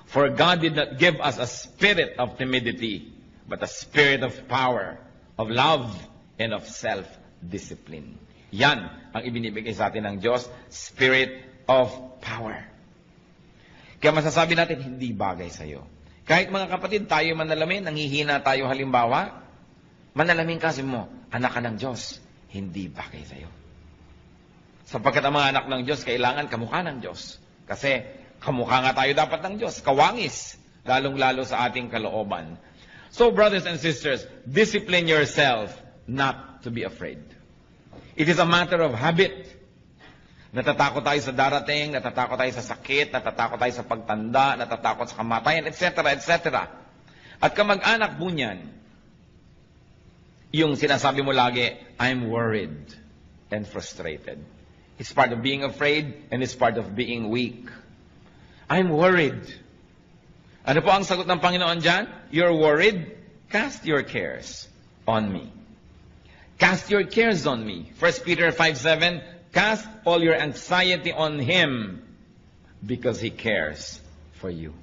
For God did not give us a spirit of timidity, but a spirit of power, of love, and of self-discipline. Yan ang ibinibigay sa atin ng Diyos, spirit of power. Kaya masasabi natin, hindi bagay sa'yo. Kahit mga kapatid, tayo manalamin, nanghihina tayo halimbawa, manalamin kasi mo, anak ka ng Diyos, hindi bagay sa'yo. Sapagkat ang mga anak ng Diyos, kailangan kamukha ng Diyos. Kasi kamukha nga tayo dapat ng Diyos, kawangis, lalong-lalo sa ating kalooban. So, brothers and sisters, discipline yourself not to be afraid. It is a matter of habit. Natatakot tayo sa darating, natatakot tayo sa sakit, natatakot tayo sa pagtanda, natatakot sa kamatayan, etc., etc. At kamag-anak po niyan, yung sinasabi mo lagi, I'm worried and frustrated. It's part of being afraid and it's part of being weak. I'm worried. Ano po ang sagot ng Panginoon dyan? You're worried? Cast your cares on me. Cast your cares on me. 1 Peter 5:7, cast all your anxiety on Him because He cares for you.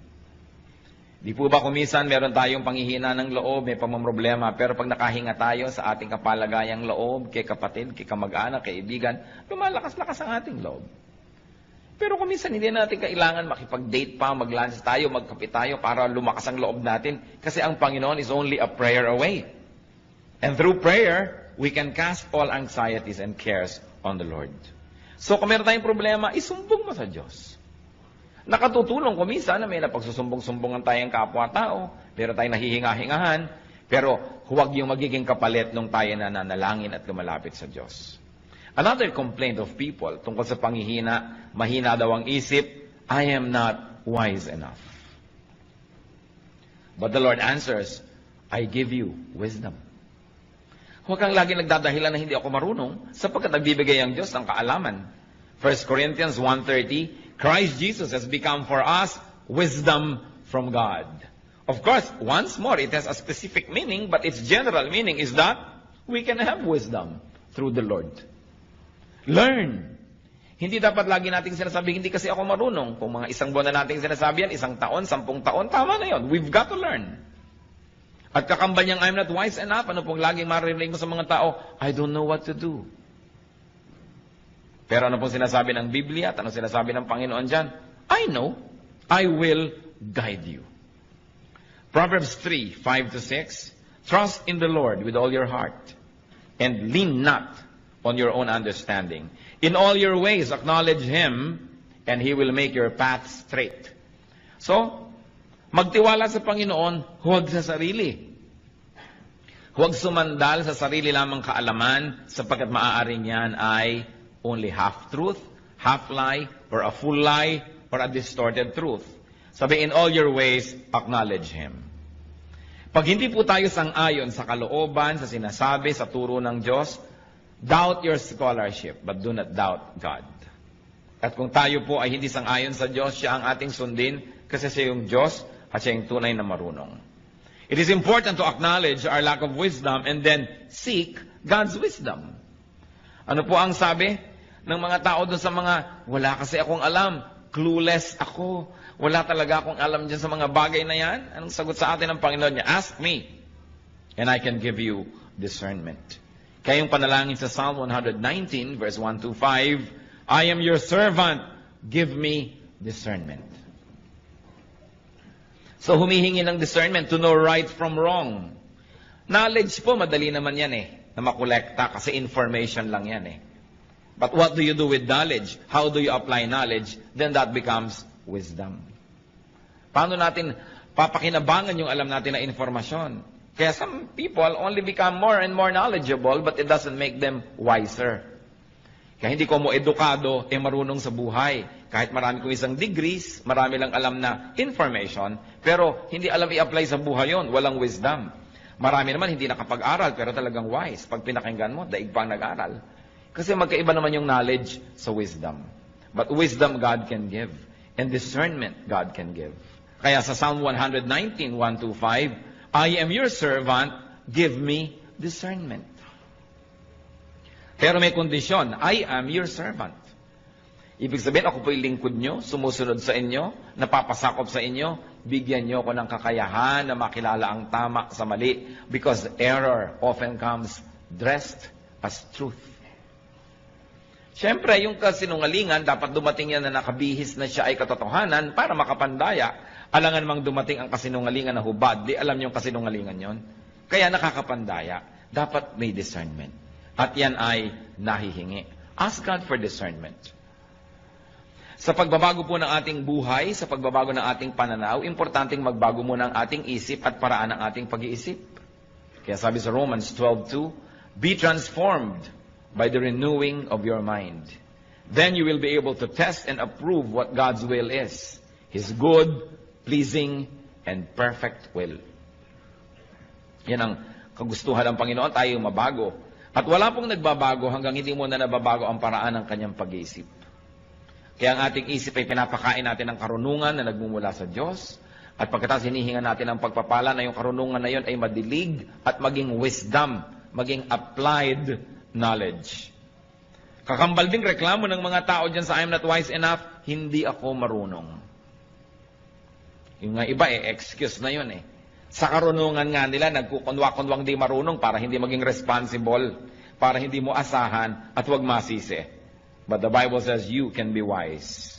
Di po ba kumisan meron tayong panghihina ng loob, may pamamroblema, pero pag nakahinga tayo sa ating kapalagayang loob, kay kapatid, kay kamag-anak, kay ibigan, lumalakas-lakas ang ating loob. Pero kuminsan hindi natin kailangan makipag-date pa, mag-lunch tayo, magkape tayo para lumakas ang loob natin. Kasi ang Panginoon is only a prayer away. And through prayer, we can cast all anxieties and cares on the Lord. So kung meron tayong problema, isumbong mo sa Diyos. Nakatutulong kuminsan na may napagsusumbong-sumbongan tayong kapwa-tao, pero tayo nahihinga-hingahan, pero huwag yung magiging kapalit nung tayo na nanalangin at lumalapit sa Diyos. Another complaint of people tungkol sa panghihina, mahina daw ang isip, I am not wise enough. But the Lord answers, I give you wisdom. Huwag kang lagi nagdadahilan na hindi ako marunong, sapagkat nagbibigay ang Diyos ng kaalaman. 1 Corinthians 1:30, Christ Jesus has become for us wisdom from God. Of course, once more, it has a specific meaning, but its general meaning is that we can have wisdom through the Lord. Learn. Hindi dapat lagi nating sinasabi, hindi kasi ako marunong. Kung mga isang buwan na nating sinasabi yan, 1 taon, 10 taon, tama na yun. We've got to learn. At kakamba niyang, I'm not wise enough. Ano pong laging maririnig mo sa mga tao? I don't know what to do. Pero ano pong sinasabi ng Biblia at ano sinasabi ng Panginoon dyan? I know. I will guide you. Proverbs 3:5-6. Trust in the Lord with all your heart and lean not on your own understanding. In all your ways acknowledge Him and He will make your path straight. So, magtiwala sa Panginoon, huwag sa sarili. Huwag sumandal sa sarili lamang kaalaman sapagkat maaaring yan ay only half-truth, half-lie, or a full lie, or a distorted truth. Sabi, in all your ways, acknowledge Him. Pag hindi po tayo sang-ayon sa kalooban, sa sinasabi, sa turo ng Diyos, doubt your scholarship, but do not doubt God. At kung tayo po ay hindi sang-ayon sa Diyos, siya ang ating sundin kasi siya yung Diyos at siya yung tunay na marunong. It is important to acknowledge our lack of wisdom and then seek God's wisdom. Ano po ang sabi ng mga tao doon sa mga, wala kasi akong alam, clueless ako, wala talaga akong alam dyan sa mga bagay na yan? Anong sagot sa atin ng Panginoon niya? Ask me, and I can give you discernment. Kaya yung panalangin sa Psalm 119, verse 1-5, I am your servant, give me discernment. So humihingi ng discernment to know right from wrong. Knowledge po, madali naman yan na makolekta kasi information lang yan But what do you do with knowledge? How do you apply knowledge? Then that becomes wisdom. Paano natin papakinabangan yung alam natin na informasyon? Kaya some people only become more and more knowledgeable, but it doesn't make them wiser. Kaya hindi ko mo edukado, marunong sa buhay. Kahit marami kong isang degrees, marami lang alam na information, pero hindi alam i-apply sa buhay yon, walang wisdom. Marami naman hindi nakapag-aral, pero talagang wise. Pag pinakinggan mo, daig pang nag-aral. Kasi magkaiba naman yung knowledge sa wisdom. But wisdom God can give, and discernment God can give. Kaya sa Psalm 119, 1-5, I am your servant, give me discernment. Pero may kondisyon, I am your servant. Ibig sabihin, ako po'y lingkod nyo, sumusunod sa inyo, napapasakop sa inyo, bigyan nyo ko ng kakayahan na makilala ang tama sa mali because error often comes dressed as truth. Siyempre, yung kasinungalingan, dapat dumating yan na nakabihis na siya ay katotohanan para makapandaya. Alangan mang dumating ang kasinungalingan na hubad, di alam yung kasinungalingan yon. Kaya nakakapandaya. Dapat may discernment. At yan ay nahihingi. Ask God for discernment. Sa pagbabago po ng ating buhay, sa pagbabago ng ating pananaw, importanteng magbago muna ang ating isip at paraan ng ating pag-iisip. Kaya sabi sa Romans 12:2, be transformed by the renewing of your mind. Then you will be able to test and approve what God's will is. His good, pleasing, and perfect will. Yan ang kagustuhan ng Panginoon, tayo mabago. At wala pong nagbabago hanggang hindi mo na nababago ang paraan ng kanyang pag-iisip. Kaya ang ating isip ay pinapakain natin ng karunungan na nagmumula sa Diyos. At pagkatapos hinihinga natin ang pagpapala na yung karunungan na yun ay madilig at maging wisdom, maging applied knowledge. Kakambal ding reklamo ng mga tao dyan sa I'm not wise enough, hindi ako marunong. Yung nga iba excuse na yun Sa karunungan nga nila, nagkukunwa-kunwang di marunong para hindi maging responsible, para hindi mo asahan at huwag masisi. But the Bible says you can be wise.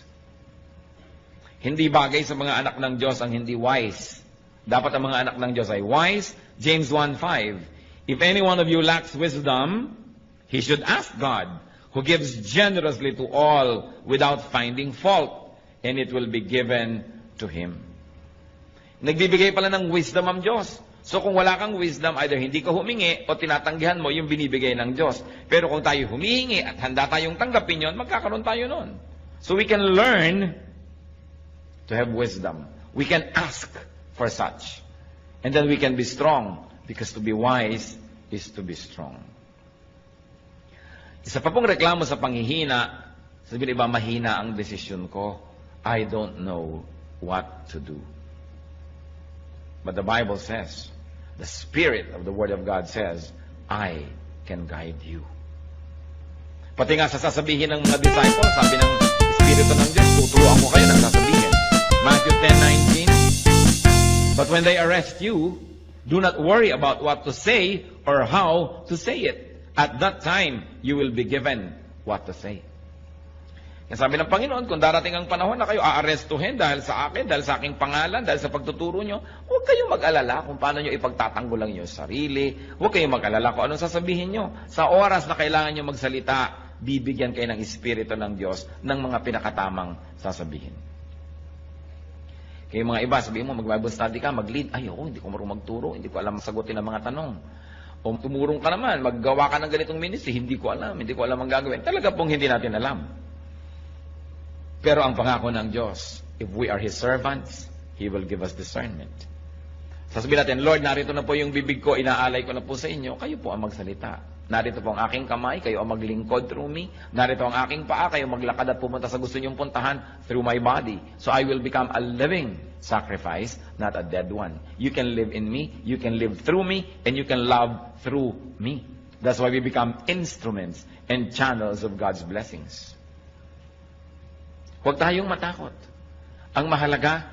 Hindi bagay sa mga anak ng Diyos ang hindi wise. Dapat ang mga anak ng Diyos ay wise. James 1:5, if any one of you lacks wisdom, he should ask God, who gives generously to all without finding fault, and it will be given to him. Nagbibigay pala ng wisdom ang Diyos. So kung wala kang wisdom, either hindi ka humingi o tinatanggihan mo yung binibigay ng Diyos. Pero kung tayo humihingi at handa tayong tanggapin yon, magkakaroon tayo nun. So we can learn to have wisdom. We can ask for such. And then we can be strong, because to be wise is to be strong. Isa pa pong reklamo sa panghihina, sabihin iba, mahina ang desisyon ko. I don't know what to do. But the Bible says, the Spirit of the Word of God says, I can guide you. Pati nga sa sasabihin ng mga disciples, sabi ng Espiritu ng Diyos, tuturuan ko kayo ng sasabihin. Matthew 10:19, but when they arrest you, do not worry about what to say or how to say it. At that time, you will be given what to say. Kaya sabi ng Panginoon, kung darating ang panahon na kayo aarestuhin dahil sa akin, dahil sa aking pangalan, dahil sa pagtuturo nyo, huwag kayong mag-alala kung paano nyo ipagtatanggol ang inyong sarili. Huwag kayong mag-alala kung anong sasabihin nyo. Sa oras na kailangan nyo magsalita, bibigyan kayo ng Espiritu ng Diyos ng mga pinakatamang sasabihin. Kaya mga iba, sabihin mo, mag-Bible study ka, mag-lead. Ay, hindi ko marunong magturo, hindi ko alam sagutin ang mga tanong. O tumurong ka naman, maggawa ka ng ganitong ministry, hindi ko alam ang gagawin. Talaga pong hindi natin alam. Pero ang pangako ng Diyos, if we are His servants, He will give us discernment. Sasabihin natin, Lord, narito na po yung bibig ko, inaalay ko na po sa inyo, kayo po ang magsalita. Narito po ang aking kamay, kayo ang maglingkod through me. Narito ang aking paa, kayo maglakad at pumunta sa gusto niyong puntahan through my body. So I will become a living sacrifice, not a dead one. You can live in me, you can live through me, and you can love through me. That's why we become instruments and channels of God's blessings. Huwag tayong matakot. Ang mahalaga,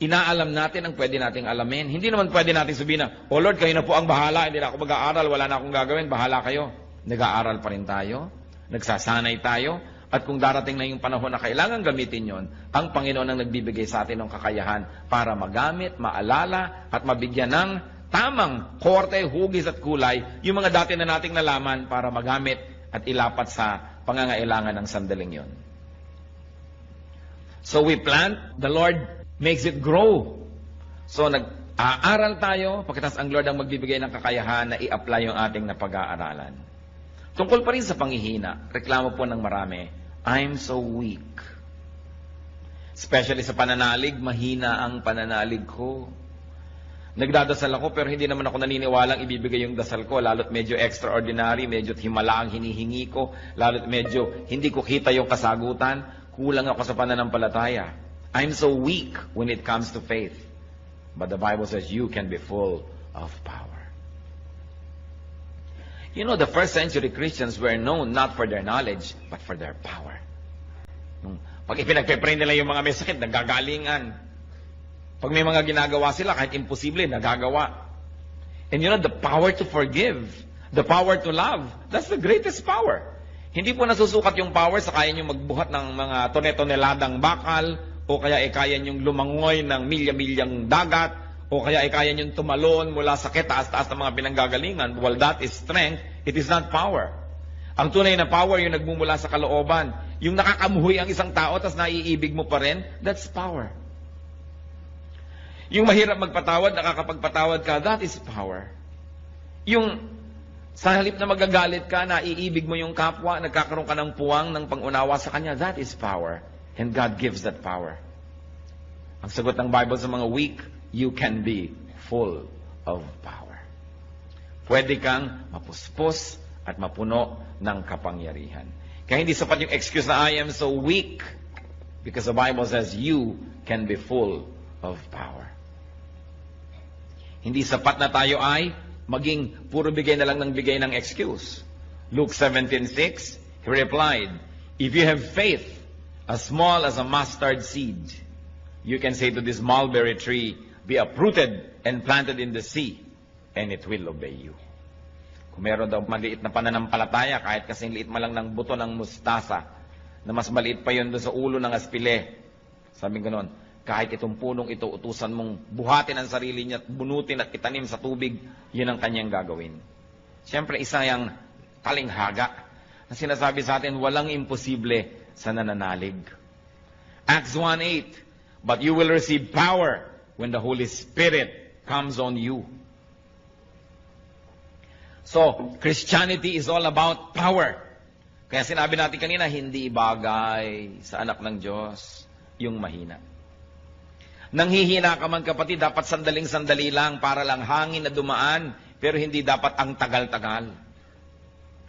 inaalam natin ang pwede nating alamin. Hindi naman pwede natin sabihin na, oh Lord, kayo na po ang bahala, hindi na ako mag-aaral, wala na akong gagawin, bahala kayo. Nag-aaral pa rin tayo, nagsasanay tayo, at kung darating na yung panahon na kailangan gamitin yon, ang Panginoon ang nagbibigay sa atin ng kakayahan para magamit, maalala, at mabigyan ng tamang korte, hugis at kulay, yung mga dati na nating nalaman para magamit at ilapat sa pangangailangan ng sandaling yon. So we plant, the Lord makes it grow. So nag-aaral tayo, pagkatapos ang Lord ang magbibigay ng kakayahan na i-apply yung ating napag-aaralan. Tungkol pa rin sa panghihina, reklamo po ng marami, I'm so weak. Especially sa pananalig, mahina ang pananalig ko. Nagdadasal ako pero hindi naman ako naniniwalang ibibigay yung dasal ko, lalo't medyo extraordinary, medyo himala ang hinihingi ko, lalo't medyo hindi ko kita yung kasagutan, kulang ako sa pananampalataya. I'm so weak when it comes to faith. But the Bible says you can be full of power. You know, the first century Christians were known not for their knowledge, but for their power. Nung Pag ipinagpe-pray nila yung mga may sakit, nagagalingan. Pag may mga ginagawa sila, kahit imposible, nagagawa. And you know, the power to forgive, the power to love, that's the greatest power. Hindi po nasusukat yung power sa kaya nyo magbuhat ng mga tone-toneladang bakal, o kaya kaya nyong lumangoy ng milya-milyang dagat, o kaya kaya nyong tumalon mula sa taas-taas ng mga pinanggagalingan. Well, that is strength. It is not power. Ang tunay na power, yung nagmumula sa kalooban. Yung nakakamuhoy ang isang tao, tas naiibig mo pa rin, that's power. Yung mahirap magpatawad, nakakapagpatawad ka, that is power. Yung sa halip na magagalit ka, naiibig mo yung kapwa, nagkakaroon ka ng puwang, ng pangunawa sa kanya, that is power. And God gives that power. Ang sagot ng Bible sa mga weak, you can be full of power. Pwede kang mapuspos at mapuno ng kapangyarihan. Kaya hindi sapat yung excuse na I am so weak, because the Bible says you can be full of power. Hindi sapat na tayo ay maging puro bigay na lang ng bigay ng excuse. Luke 17:6, he replied, if you have faith as small as a mustard seed, you can say to this mulberry tree, be uprooted and planted in the sea, and it will obey you. Kung meron daw maliit na pananampalataya, kahit kasing liit man lang ng buto ng mustasa, na mas maliit pa yun doon sa ulo ng aspile, sabi ko noon, kahit itong punong ito, utusan mong buhatin ang sarili niya at bunutin at itanim sa tubig, yun ang kanyang gagawin. Siyempre, isa yung talinghaga na sinasabi sa atin, walang imposible sa nananalig. Acts 1:8, but you will receive power when the Holy Spirit comes on you. So, Christianity is all about power. Kaya sinabi natin kanina, hindi bagay sa anak ng Diyos yung mahina. Nanghihina ka man kapatid, dapat sandaling-sandali lang para lang hangin na dumaan, pero hindi dapat ang tagal-tagal.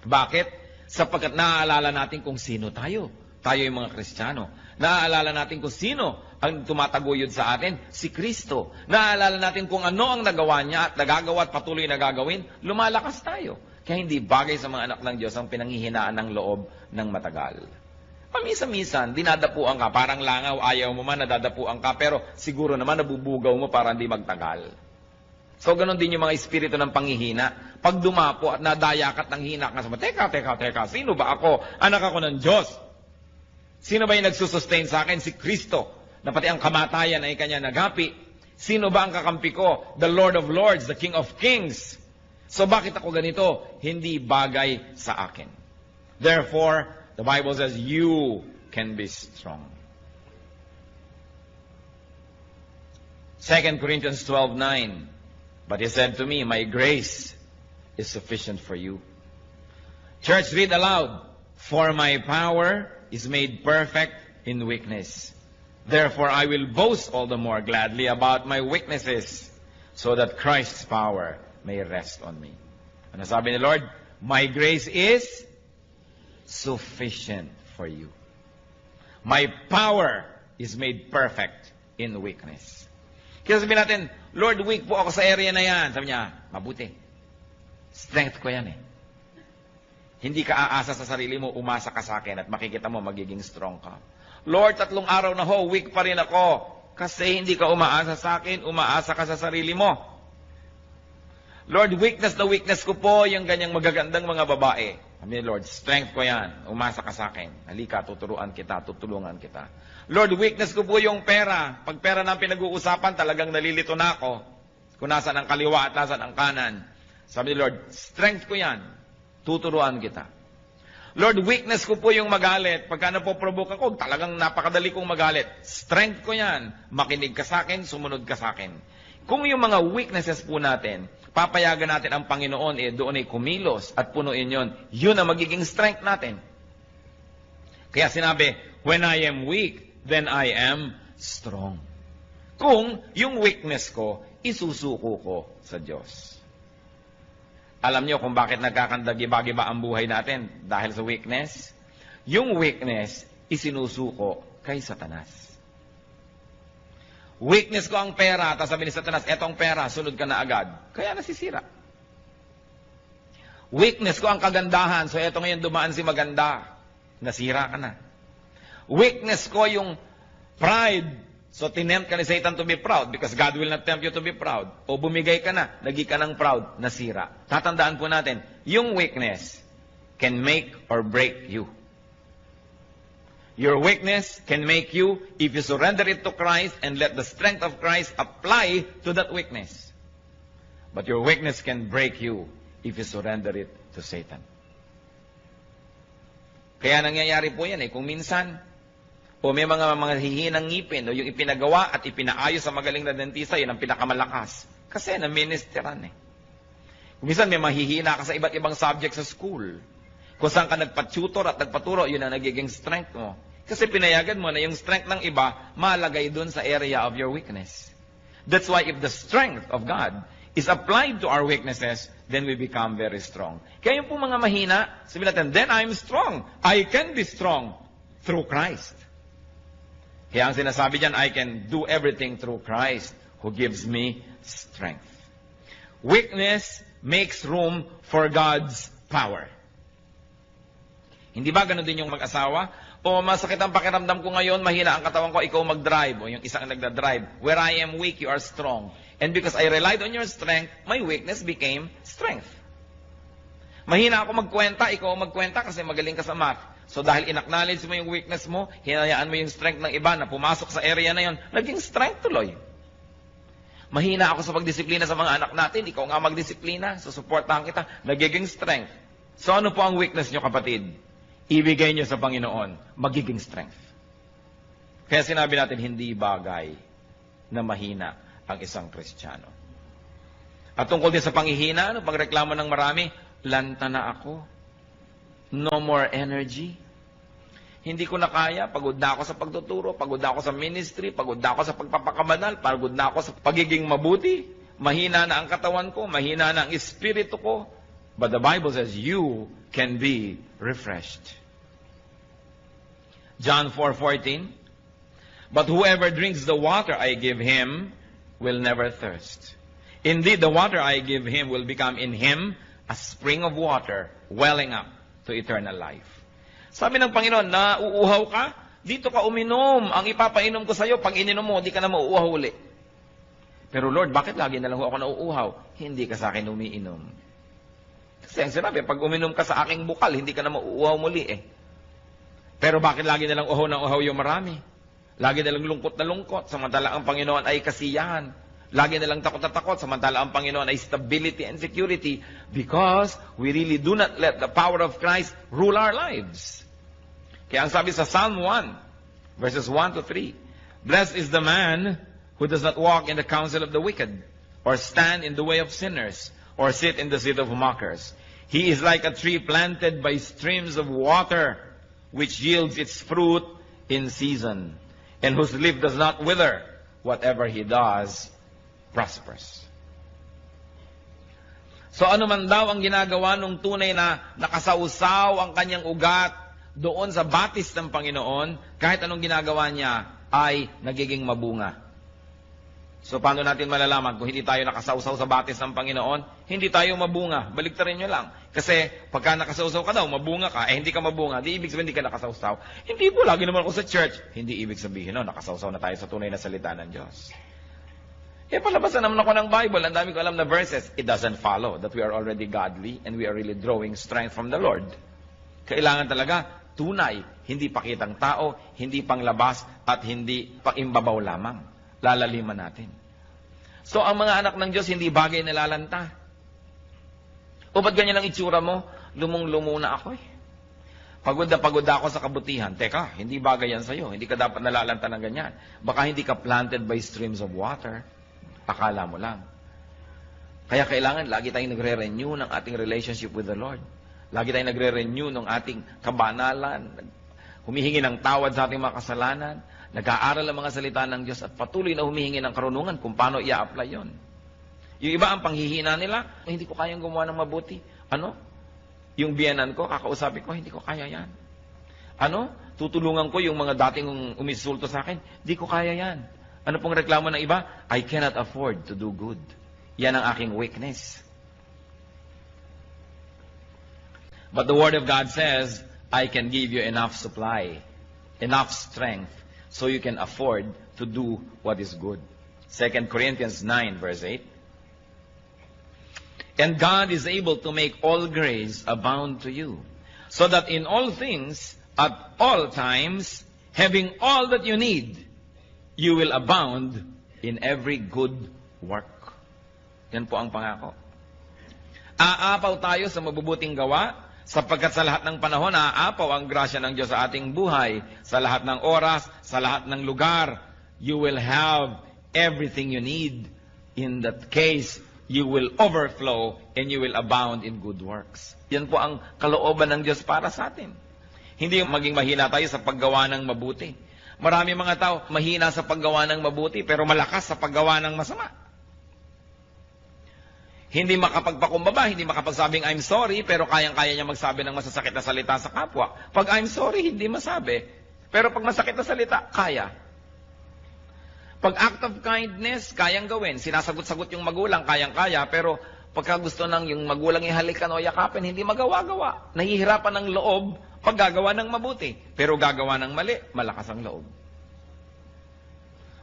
Bakit? Sapagkat naaalala natin kung sino tayo. Tayo yung mga Kristiyano. Naaalala natin kung sino ang tumataguyod sa atin, si Kristo. Naaalala natin kung ano ang nagawa niya at nagagawa at patuloy na gagawin, lumalakas tayo. Kaya hindi bagay sa mga anak ng Diyos ang pinanghihinaan ng loob ng matagal. Pamisa-misan, dinadapuan ka, parang langaw, ayaw mo man, nadadapuan ka, pero siguro naman nabubugaw mo para hindi magtagal. So, ganon din yung mga espiritu ng panghihina. Pag dumapo at nadaya ka at nanghina ka, sabi, teka, sino ba ako? Anak ako ng Diyos. Sino ba yung nagsusustain sa akin? Si Kristo, na pati ang kamatayan ay kanya nagapi. Sino ba ang kakampi ko? The Lord of Lords, the King of Kings. So, bakit ako ganito? Hindi bagay sa akin. Therefore, the Bible says, you can be strong. 2 Corinthians 12:9. But he said to me, my grace is sufficient for you. Church, read aloud. For my power is made perfect in weakness. Therefore, I will boast all the more gladly about my weaknesses, so that Christ's power may rest on me. Ano sabi ni Lord? My grace is sufficient for you. My power is made perfect in weakness. Kaya sabihin natin, Lord, weak po ako sa area na yan. Sabi niya, mabuti. Strength ko yan eh. Hindi ka aasa sa sarili mo, umasa ka sa akin at makikita mo magiging strong ka. Lord, 3 araw na ho, weak pa rin ako. Kasi hindi ka umaasa sa akin, umaasa ka sa sarili mo. Lord, weakness na weakness ko po yung ganyang magagandang mga babae. Sabi, Lord, strength ko yan. Umasa ka sa akin. Halika, tuturuan kita, tutulungan kita. Lord, weakness ko po yung pera. Pag pera na pinag-uusapan, talagang nalilito na ako. Kung nasan ang kaliwa at nasan ang kanan. Sabi ni Lord, strength ko yan. Tuturuan kita. Lord, weakness ko po yung magalit. Pagka napoprovoke ako, talagang napakadali kong magalit. Strength ko yan. Makinig ka sa akin, sumunod ka sa akin. Kung yung mga weaknesses po natin, papayagan natin ang Panginoon, doon ay kumilos at punuin yon. Yun ang magiging strength natin. Kaya sinabi, when I am weak, then I am strong. Kung yung weakness ko, isusuko ko sa Diyos. Alam niyo kung bakit nagkakandagi-giba ang buhay natin? Dahil sa weakness. Yung weakness, isinusuko kay Satanas. Weakness ko ang pera, tapos sabi ni Satanas, etong pera, sunod ka na agad. Kaya nasisira. Weakness ko ang kagandahan, so eto ngayon dumaan si maganda. Nasira ka na. Weakness ko yung pride. So, tinempt ka ni Satan to be proud because God will not tempt you to be proud. O bumigay ka na, naging ka ng proud, nasira. Tatandaan po natin, yung weakness can make or break you. Your weakness can make you if you surrender it to Christ and let the strength of Christ apply to that weakness. But your weakness can break you if you surrender it to Satan. Kaya nangyayari po yan kung minsan, o may mga hihinang ngipin, o yung ipinagawa at ipinaayos sa magaling na dentista, yun ang pinakamalakas. Kasi na-ministeran Kung minsan may mahihina ka sa iba't ibang subject sa school. Kung saan ka nagpa-tutor at nagpaturo, yun ang nagiging strength mo. Kasi pinayagan mo na yung strength ng iba, malagay dun sa area of your weakness. That's why if the strength of God is applied to our weaknesses, then we become very strong. Kaya yung po mga mahina, sabihin natin, then I'm strong. I can be strong through Christ. Kaya ang sinasabi dyan, I can do everything through Christ who gives me strength. Weakness makes room for God's power. Hindi ba ganun din yung mag-asawa? O masakit ang pakiramdam ko ngayon, mahina ang katawan ko, ikaw mag-drive. O yung isang nagda-drive. Where I am weak, you are strong. And because I relied on your strength, my weakness became strength. Mahina ako magkwenta, ikaw magkwenta kasi magaling ka sa math. So dahil in-acknowledge mo yung weakness mo, hinayaan mo yung strength ng iba na pumasok sa area na yon, naging strength tuloy. Mahina ako sa pagdisiplina sa mga anak natin, ikaw nga magdisiplina, susuportahan kita, nagiging strength. So ano po ang weakness nyo, kapatid? Ibigay nyo sa Panginoon, magiging strength. Kaya sinabi natin, hindi bagay na mahina ang isang Kristiyano. At tungkol din sa panghihina, pagreklamo ng marami, lanta na ako. No more energy. Hindi ko na kaya. Pagod na ako sa pagtuturo. Pagod na ako sa ministry. Pagod na ako sa pagpapakabanal. Pagod na ako sa pagiging mabuti. Mahina na ang katawan ko. Mahina na ang espiritu ko. But the Bible says you can be refreshed. John 4:14. But whoever drinks the water I give him will never thirst. Indeed, the water I give him will become in him a spring of water welling up to eternal life. Sabi ng Panginoon, nauuhaw ka? Dito ka uminom. Ang ipapainom ko sa iyo, pag ininom mo, di ka na mauuhaw uli. Pero Lord, bakit lagi na lang ako nauuhaw? Hindi ka sa akin umiinom. Kasi ang sinabi, pag uminom ka sa aking bukal, hindi ka na mauuhaw muli Pero bakit lagi na lang uhaw ng uhaw yung marami? Lagi na lang lungkot na lungkot, samantala ang Panginoon ay kasiyahan. Lagi na lang takot na takot, samantala ang Panginoon ay stability and security because we really do not let the power of Christ rule our lives. Kaya ang sabi sa Psalm 1, verses 1 to 3, Blessed is the man who does not walk in the counsel of the wicked, or stand in the way of sinners, or sit in the seat of mockers. He is like a tree planted by streams of water, which yields its fruit in season, and whose leaf does not wither. Whatever he does prospers. So ano man daw ang ginagawa nung tunay na nakasausaw ang kanyang ugat doon sa batis ng Panginoon, kahit anong ginagawa niya ay nagiging mabunga. So paano natin malalaman kung hindi tayo nakasausaw sa batis ng Panginoon? Hindi tayo mabunga. Baliktarin nyo lang. Kasi pagka nakasausaw ka daw, mabunga ka, hindi ka mabunga, di ibig sabihin hindi ka nakasausaw. Hindi po, lagi naman ako sa church. Hindi ibig sabihin, nakasausaw na tayo sa tunay na salita ng Diyos. Palabasan naman ako ng Bible, ang dami ko alam na verses. It doesn't follow that we are already godly and we are really drawing strength from the Lord. Kailangan talaga tunay, hindi pakitang tao, hindi panglabas, at hindi paimbabaw lamang. Lalaliman natin. So, ang mga anak ng Diyos, hindi bagay na lalanta. O ba't ganyan ang itsura mo? Lumong-lumo na ako Pagod na pagod ako sa kabutihan. Teka, hindi bagay yan sa'yo. Hindi ka dapat nalalanta ng ganyan. Baka hindi ka planted by streams of water. Akala mo lang. Kaya kailangan lagi tayong nagre-renew ng ating relationship with the Lord. Lagi tayong nagre-renew ng ating kabanalan. Humihingi ng tawad sa ating mga kasalanan. Nag-aaral ang mga salita ng Diyos at patuloy na humihingi ng karunungan kung paano i-apply yon. Yung iba ang panghihina nila, hindi ko kayang gumawa ng mabuti. Yung biyanan ko, kakausapin ko, hindi ko kaya yan. Tutulungan ko yung mga dating umisulto sa akin, hindi ko kaya yan. Ano pong reklamo ng iba? I cannot afford to do good. Yan ang aking weakness. But the Word of God says, I can give you enough supply. enough strength so you can afford to do what is good. 2 Corinthians 9 verse 8. And God is able to make all grace abound to you, so that in all things, at all times, having all that you need, you will abound in every good work. Yan po ang pangako. Aapaw tayo sa mabubuting gawa, sapagkat sa lahat ng panahon, aapaw ang grasya ng Diyos sa ating buhay, sa lahat ng oras, sa lahat ng lugar. You will have everything you need. In that case, you will overflow and you will abound in good works. Yan po ang kalooban ng Diyos para sa atin. Hindi maging mahina tayo sa paggawa ng mabuti. Marami mga tao mahina sa paggawa ng mabuti pero malakas sa paggawa ng masama. Hindi makapagpakumbaba, hindi makapagsabing I'm sorry pero kayang-kaya niya magsabi ng masasakit na salita sa kapwa. Pag I'm sorry, hindi masabi. Pero pag masakit na salita, kaya. Pag act of kindness, kayang gawin. Sinasagot-sagot yung magulang, kayang-kaya. Pero pagka gusto ng yung magulang ihalikan o yakapin, hindi magawa-gawa. Nahihirapan ng loob pag gagawa ng mabuti. Pero gagawa ng mali, malakas ang loob.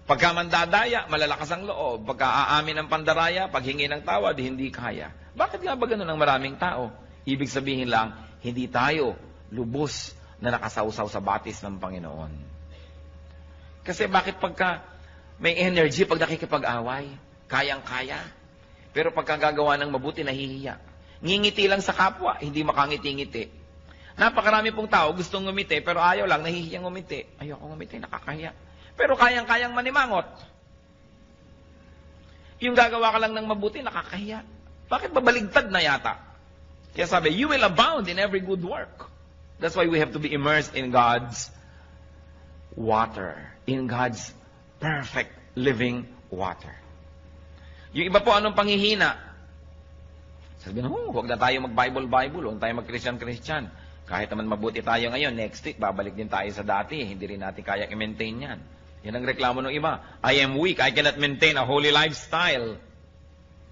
Pagka mandadaya, malalakas ang loob. Pagka aamin ng pandaraya, paghingi ng tawad, hindi kaya. Bakit nga ba ganun ang maraming tao? Ibig sabihin lang, hindi tayo lubos na nakasawsaw sa batis ng Panginoon. Kasi bakit pagka may energy pag nakikipag-away, kayang-kaya. Pero pagka gagawa ng mabuti, nahihiya. Ngingiti lang sa kapwa, hindi makangiti-ngiti. Napakarami pong tao gustong ngumiti, pero ayaw lang, nahihiyang ngumiti. Ayoko ngumiti, nakakahiya. Pero kayang-kayang manimangot. Yung gagawa ka lang ng mabuti, nakakahiya. Bakit babaligtad na yata? Kaya sabi, you will abound in every good work. That's why we have to be immersed in God's water. In God's perfect living water. Yung iba po, anong panghihina? Sabi na, huwag na tayo mag-Bible, huwag tayo mag-Christian. Kahit naman mabuti tayo ngayon, next week, babalik din tayo sa dati. Hindi rin natin kaya i-maintain yan. Yan ang reklamo ng iba. I am weak. I cannot maintain a holy lifestyle.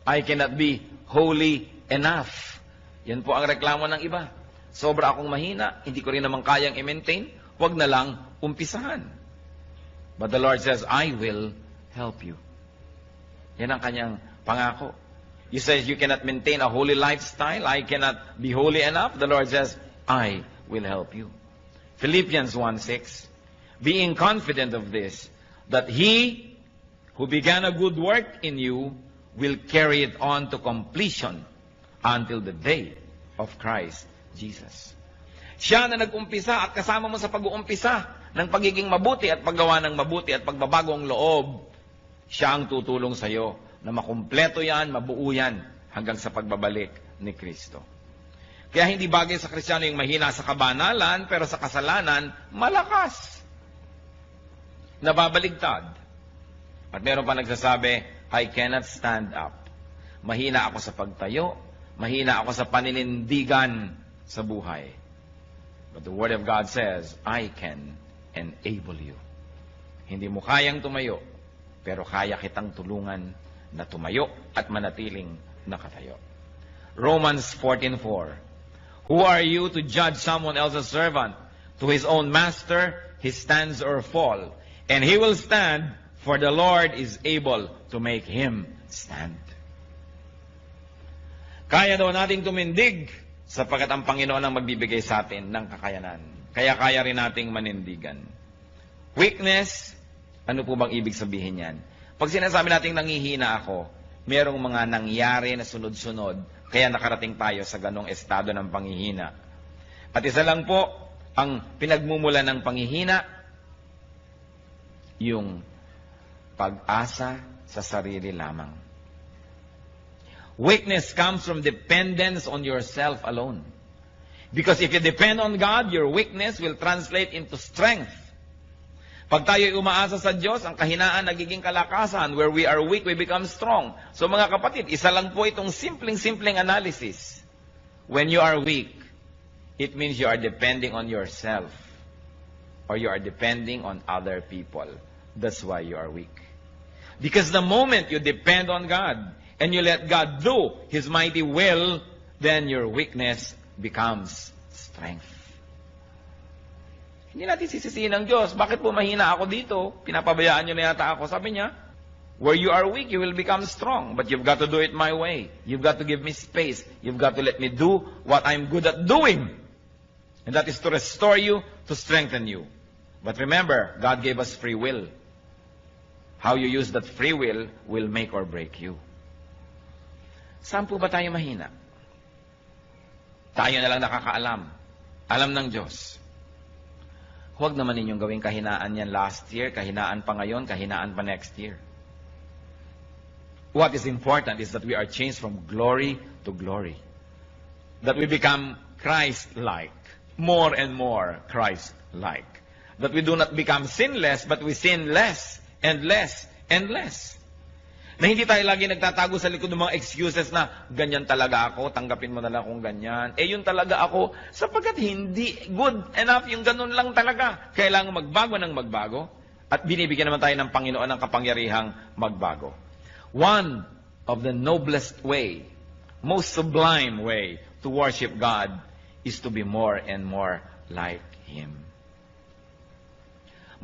I cannot be holy enough. Yan po ang reklamo ng iba. Sobra akong mahina, hindi ko rin naman kayang i-maintain. Huwag na lang umpisahan. But the Lord says, I will help you. Yan ang kanyang pangako. You say you cannot maintain a holy lifestyle. I cannot be holy enough. The Lord says, I will help you. Philippians 1:6. Being confident of this, that He who began a good work in you will carry it on to completion until the day of Christ Jesus. Siya na nag-umpisa at kasama mo sa pag-uumpisa ng pagiging mabuti at paggawa ng mabuti at pagbabagong loob, siya ang tutulong sa iyo na makumpleto yan, mabuo yan hanggang sa pagbabalik ni Kristo. Kaya hindi bagay sa Kristiyano yung mahina sa kabanalan, pero sa kasalanan, malakas. Nababaligtad. At meron pa nagsasabi, I cannot stand up. Mahina ako sa pagtayo, mahina ako sa paninindigan sa buhay. But the Word of God says, I can enable you. Hindi mo kayang tumayo, pero kaya kitang tulungan na tumayo at manatiling nakatayo. Romans 14:4. Who are you to judge someone else's servant? To his own master, he stands or fall. And he will stand, for the Lord is able to make him stand. Kaya daw nating tumindig, sapagkat ang Panginoon ang magbibigay sa atin ng kakayanan. Kaya kaya rin nating manindigan. Weakness, ano po bang ibig sabihin yan? Pag sinasabi nating nangihina ako, merong mga nangyari na sunod-sunod, kaya nakarating tayo sa ganong estado ng panghihina. At isa lang po, ang pinagmumula ng panghihina, yung pag-asa sa sarili lamang. Weakness comes from dependence on yourself alone. Because if you depend on God, your weakness will translate into strength. Pag tayo'y umaasa sa Diyos, ang kahinaan nagiging kalakasan. Where we are weak, we become strong. So mga kapatid, isa lang po itong simpleng analysis. When you are weak, it means you are depending on yourself. Or you are depending on other people. That's why you are weak. Because the moment you depend on God, and you let God do His mighty will, then your weakness becomes strength. Hindi natin sisisihin ng Diyos. Bakit po mahina ako dito? Pinapabayaan nyo na yata ako. Sabi niya, where you are weak, you will become strong. But you've got to do it my way. You've got to give me space. You've got to let me do what I'm good at doing. And that is to restore you, to strengthen you. But remember, God gave us free will. How you use that free will make or break you. Saan po ba tayo mahina? Tayo na lang nakakaalam. Alam ng Diyos. Huwag naman ninyong gawing kahinaan yan last year, kahinaan pa ngayon, kahinaan pa next year. What is important is that we are changed from glory to glory. That we become Christ-like. More and more Christ-like. That we do not become sinless, but we sin less and less and less. Na hindi tayo lagi nagtatago sa likod ng mga excuses na ganyan talaga ako, tanggapin mo na lang kung ganyan. Yun talaga ako, sapagkat hindi good enough yung ganun lang talaga. Kailangan magbago ng magbago at binibigyan naman tayo ng Panginoon ng kapangyarihang magbago. One of the noblest way, most sublime way to worship God is to be more and more like Him.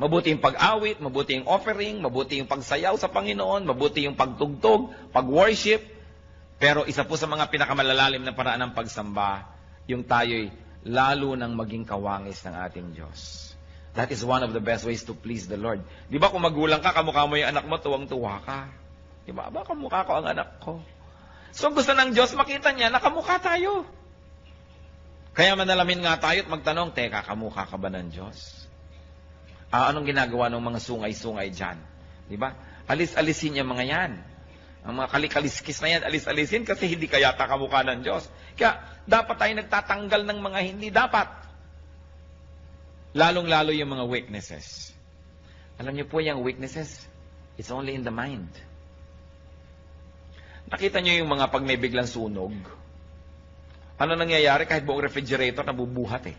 Mabuti yung pag-awit, mabuti yung offering, mabuti yung pagsayaw sa Panginoon, mabuti yung pagtugtog, pag-worship. Pero isa po sa mga pinakamalalalim na paraan ng pagsamba, yung tayo'y lalo nang maging kawangis ng ating Diyos. That is one of the best ways to please the Lord. Di ba kung magulang ka, kamukha mo yung anak mo, tuwang-tuwa ka. Di ba? Aba, kamukha ko ang anak ko. So gusto ng Diyos, makita niya na kamukha tayo. Kaya manalamin nga tayo at magtanong, teka, kamukha ka ba ng Diyos? Anong ginagawa ng mga sungay-sungay dyan? Di ba? Alis-alisin niya mga yan. Ang mga kalikaliskis na yan, alis-alisin kasi hindi kaya kamukha ng Diyos. Kaya dapat tayo nagtatanggal ng mga hindi dapat. Lalong-lalo yung mga weaknesses. Alam niyo po yung weaknesses, it's only in the mind. Nakita niyo yung mga pag may biglang sunog? Ano nangyayari kahit buong refrigerator nabubuhat eh.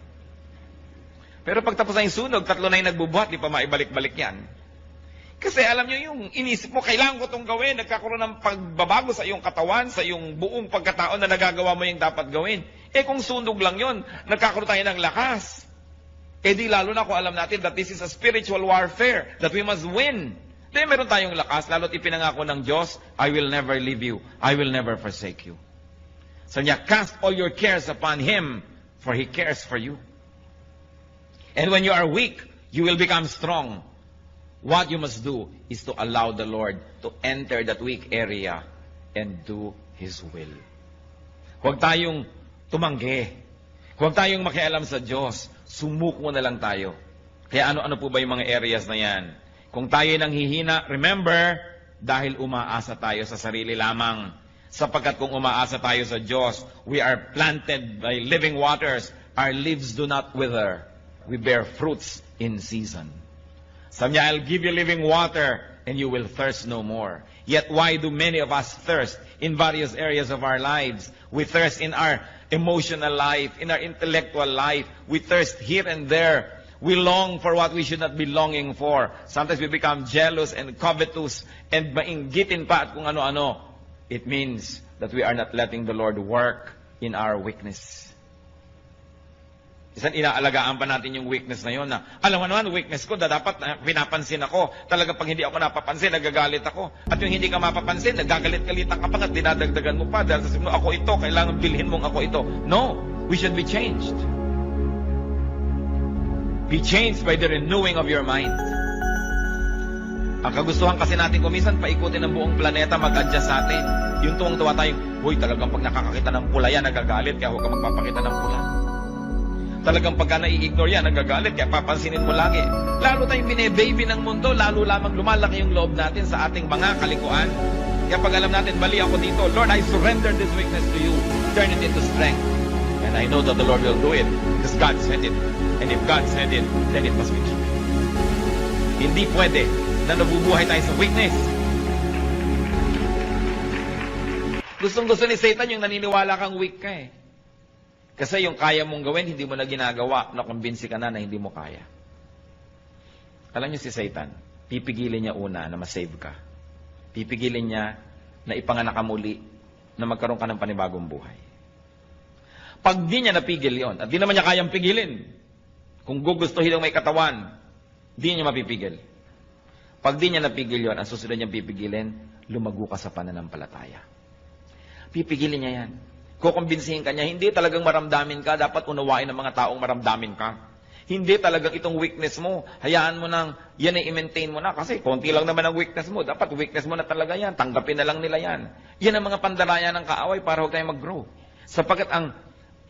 Pero pag tapos na yung sunog, 3 na yung nagbubuhat, di pa maibalik-balik yan. Kasi alam nyo yung inisip mo, kailangan ko itong gawin, nagkakaroon ng pagbabago sa iyong katawan, sa iyong buong pagkataon na nagagawa mo yung dapat gawin. Kung sunog lang yon, nagkakaroon tayo ng lakas. Di lalo na kung alam natin that this is a spiritual warfare, that we must win. Meron tayong lakas, lalo't ipinangako ng Diyos, I will never leave you, I will never forsake you. So niya, cast all your cares upon Him, for He cares for you. And when you are weak, you will become strong. What you must do is to allow the Lord to enter that weak area and do His will. Huwag tayong tumanggi. Huwag tayong makialam sa Diyos. Sumuko na lang tayo. Kaya ano-ano po ba yung mga areas na yan? Kung tayo nang hihina, remember, dahil umaasa tayo sa sarili lamang. Sapagkat kung umaasa tayo sa Diyos, we are planted by living waters. Our leaves do not wither. We bear fruits in season. Sabi niya, I'll give you living water and you will thirst no more. Yet why do many of us thirst in various areas of our lives? We thirst in our emotional life, in our intellectual life. We thirst here and there. We long for what we should not be longing for. Sometimes we become jealous and covetous and mainggitin pa at kung ano-ano. It means that we are not letting the Lord work in our weakness. Isang inaalagaan pa natin yung weakness na yun na, alam mo naman, weakness ko, dapat pinapansin ako. Talaga pag hindi ako napapansin, nagagalit ako. At yung hindi ka mapapansin, nagagalit-galitan ka pa at dinadagdagan mo pa. Dahil sasabihin mo, ako ito, kailangan bilhin mong ako ito. No, we should be changed. Be changed by the renewing of your mind. Ang kagustuhan kasi natin kumisan, paikutin ng buong planeta, mag-adjust sa atin. Yung tuwang-tuwa tayong, huy, talagang pag nakakakita ng pula yan, nagagalit, kaya huwag ka magpapakita ng pula. Talagang pagka nai-ignore yan, nagagalit, kaya papansinin mo lagi. Lalo tayong bine-baby ng mundo, lalo lamang lumalaki yung loob natin sa ating mga kalikuan. Kaya pag alam natin, mali ako dito, Lord, I surrender this weakness to you. Turn it into strength. And I know that the Lord will do it, because God said it. And if God said it, then it must be true. Hindi pwede na nabubuhay tayo sa weakness. Gustong-gusto ni Satan yung naniniwala kang weak ka eh. Kasi yung kaya mong gawin, hindi mo na ginagawa, nakumbinsi ka na hindi mo kaya. Alam niyo si Satan, pipigilin niya una na masave ka. Pipigilin niya na ipanganak ka muli, na magkaroon ka ng panibagong buhay. Pag di niya napigil yon, at di naman niya kayang pigilin, Kung gugustuhin ng may katawan, di niya mapipigil. Pag di niya napigil yon, ang susunod niyang pipigilin, lumago ka sa pananampalataya. Pipigilin niya yan. Kukumbinsihin ka niya, hindi talagang maramdamin ka, dapat unawain ng mga taong maramdamin ka. Hindi talagang itong weakness mo, hayaan mo nang, yan ay i-maintain mo na, kasi konti lang naman ang weakness mo, dapat weakness mo na talaga yan, tanggapin na lang nila yan. Yan ang mga pandaraya ng kaaway para huwag tayo mag-grow. Sapagkat ang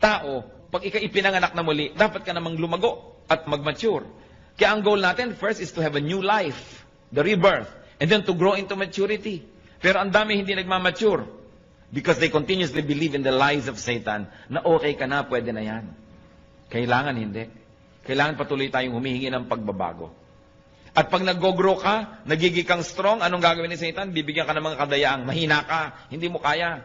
tao, pag ikaw ipinanganak na muli, dapat ka namang lumago at mag-mature. Kaya ang goal natin, first is to have a new life, the rebirth, and then to grow into maturity. Pero ang dami hindi nagmamature because they continuously believe in the lies of Satan na okay ka na, pwede na yan. Kailangan hindi. Kailangan patuloy tayong humihingi ng pagbabago. At pag nag-grow ka, nagiging kang strong, anong gagawin ni Satan? Bibigyan ka ng mga kadayaang mahina ka, hindi mo kaya.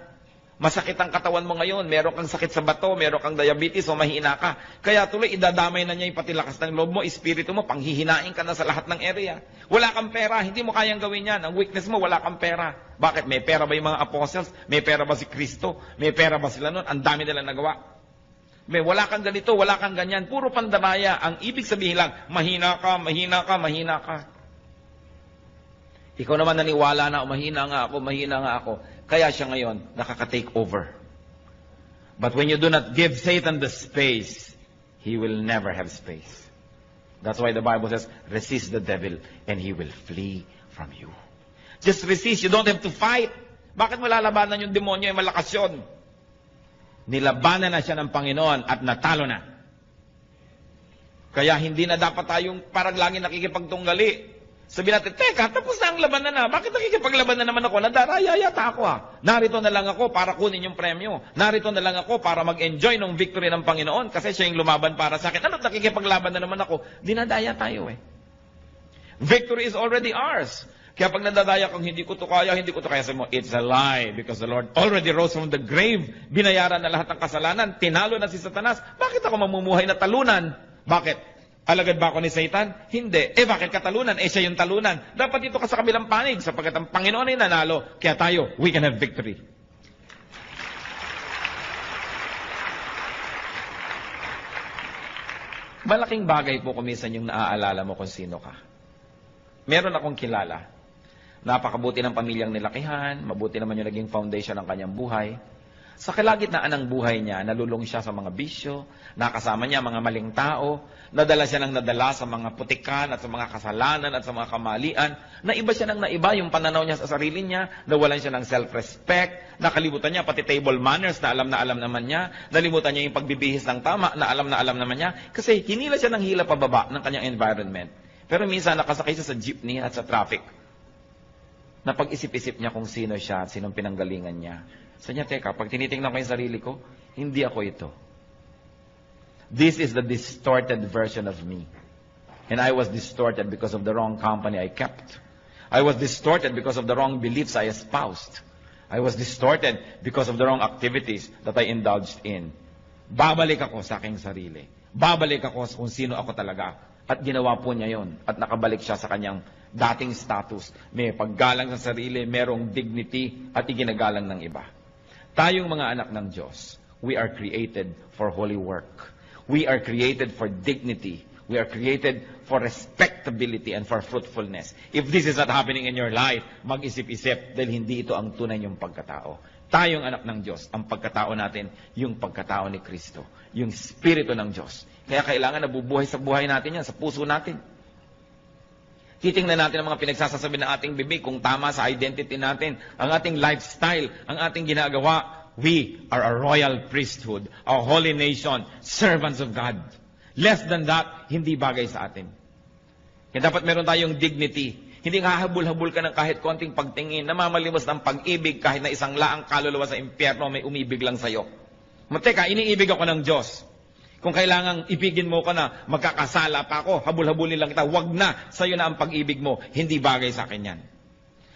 Masakit ang katawan mo ngayon, meron kang sakit sa bato, meron kang diabetes o mahina ka. Kaya tuloy, idadamay na niya yung pati lakas ng loob mo, espiritu mo, panghihinain ka na sa lahat ng area. Wala kang pera, hindi mo kayang gawin yan. Ang weakness mo, wala kang pera. Bakit? May pera ba yung mga apostles? May pera ba si Kristo? May pera ba sila nun? Ang dami nila nagawa. May wala kang ganito, wala kang ganyan. Puro pandaraya. Ang ibig sabihin lang, mahina ka, mahina ka, mahina ka. Ikaw naman naniwala na, mahina nga ako. Kaya siya ngayon, nakaka-take over. But when you do not give Satan the space, he will never have space. That's why the Bible says, resist the devil and he will flee from you. Just resist. You don't have to fight. Bakit mo lalabanan yung demonyo? Malakas yun. Nilabanan na siya ng Panginoon at natalo na. Kaya hindi na dapat tayong parang lagi nakikipagtunggali. Sabi natin, teka, tapos na ang labanan na. Bakit nakikipaglabanan naman ako? Nadaraya yata ako Narito na lang ako para kunin yung premyo. Narito na lang ako para mag-enjoy ng victory ng Panginoon kasi siya yung lumaban para sa akin. Ano't nakikipaglaban na naman ako? Dinadaya tayo Victory is already ours. Kaya pag nadadaya kang hindi ko to kaya, sabi mo, it's a lie because the Lord already rose from the grave. Binayaran na lahat ng kasalanan. Tinalo na si Satanas. Bakit ako mamumuhay na talunan? Bakit? Alagad ba ako ni Satan? Hindi. Bakit katalunan? Siya yung talunan. Dapat dito ka sa kabilang panig sapagkat ang Panginoon ay nanalo. Kaya tayo, we can have victory. Malaking bagay po kumisan yung naaalala mo kung sino ka. Meron akong kilala. Napakabuti ng pamilyang nilakihan, mabuti naman yung naging foundation ng kanyang buhay. Sa kalagitnaan ng buhay niya, nalulong siya sa mga bisyo, nakasama niya mga maling tao, nadala siya ng nadala sa mga putikan at sa mga kasalanan at sa mga kamalian, naiba siya ng naiba yung pananaw niya sa sarili niya, nawalan siya ng self-respect, nakalimutan niya pati table manners na alam naman niya, nalimutan niya yung pagbibihis ng tama na alam naman niya, kasi hinila siya ng hila pababa ng kanyang environment. Pero minsan nakasakay siya sa jeepney at sa traffic. Napag-isip-isip niya kung sino siya at sinong pinanggalingan niya. Sabi niya, teka, pag tinitingnan ko yung sarili ko, hindi ako ito. This is the distorted version of me. And I was distorted because of the wrong company I kept. I was distorted because of the wrong beliefs I espoused. I was distorted because of the wrong activities that I indulged in. Babalik ako sa aking sarili. Babalik ako kung sino ako talaga. At ginawa po niya yon. At nakabalik siya sa kanyang dating status. May paggalang sa sarili, merong dignity, at iginagalang ng iba. Tayong mga anak ng Diyos, we are created for holy work. We are created for dignity. We are created for respectability and for fruitfulness. If this is not happening in your life, mag-isip-isip dahil hindi ito ang tunay niyong pagkatao. Tayong anak ng Diyos, ang pagkatao natin, yung pagkatao ni Kristo. Yung Espiritu ng Diyos. Kaya kailangan nabubuhay sa buhay natin yan, sa puso natin. Titingnan natin ang mga pinagsasasabi ng ating bibig kung tama sa identity natin, ang ating lifestyle, ang ating ginagawa. We are a royal priesthood, a holy nation, servants of God. Less than that, hindi bagay sa atin. Kaya dapat meron tayong dignity. Hindi hahabol-habol ka ng kahit konting pagtingin, namamalimos ng pag-ibig kahit na isang laang kaluluwa sa impyerno may umibig lang sa'yo. Teka, iniibig ako ng Diyos. Kung kailangang ibigin mo ko na magkakasala pa ako, habul-habulin lang kita, wag na, sa'yo na ang pag-ibig mo. Hindi bagay sa akin yan.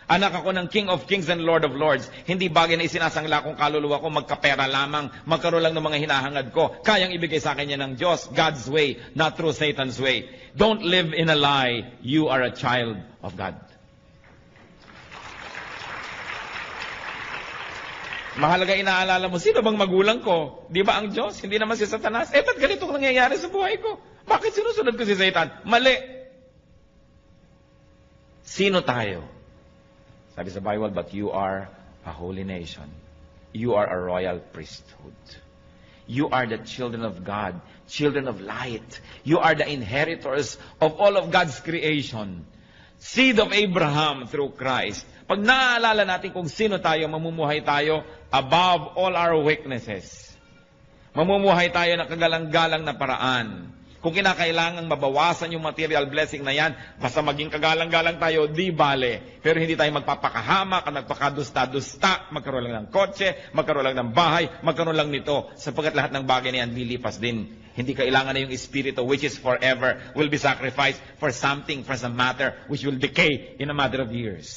Anak ako ng King of Kings and Lord of Lords. Hindi bagay na isinasangla kong kaluluwa ko, magkapera lamang, magkaroon lang ng mga hinahangad ko. Kayang ibigay sa akin yan ng Diyos, God's way, not through Satan's way. Don't live in a lie. You are a child of God. Mahalaga inaalala mo, sino bang magulang ko? Di ba ang Diyos? Hindi naman si Satanas. Ba't ganito nangyayari sa buhay ko? Bakit sinusunod ko si Satan? Mali. Sino tayo? Sabi sa Bible, but you are a holy nation. You are a royal priesthood. You are the children of God, children of light. You are the inheritors of all of God's creation. Seed of Abraham through Christ. Pag naaalala natin kung sino tayo, mamumuhay tayo above all our weaknesses. Mamumuhay tayo ng kagalang-galang na paraan. Kung kinakailangang mabawasan yung material blessing na yan, basta maging kagalang-galang tayo, di bale. Pero hindi tayo magpapakahamak, magpakadusta-dusta, magkaroon lang ng kotse, magkaroon lang ng bahay, magkaroon lang nito. Sapagkat lahat ng bagay na yan, lilipas din. Hindi kailangan na yung espiritu, which is forever, will be sacrificed for something, for some matter, which will decay in a matter of years.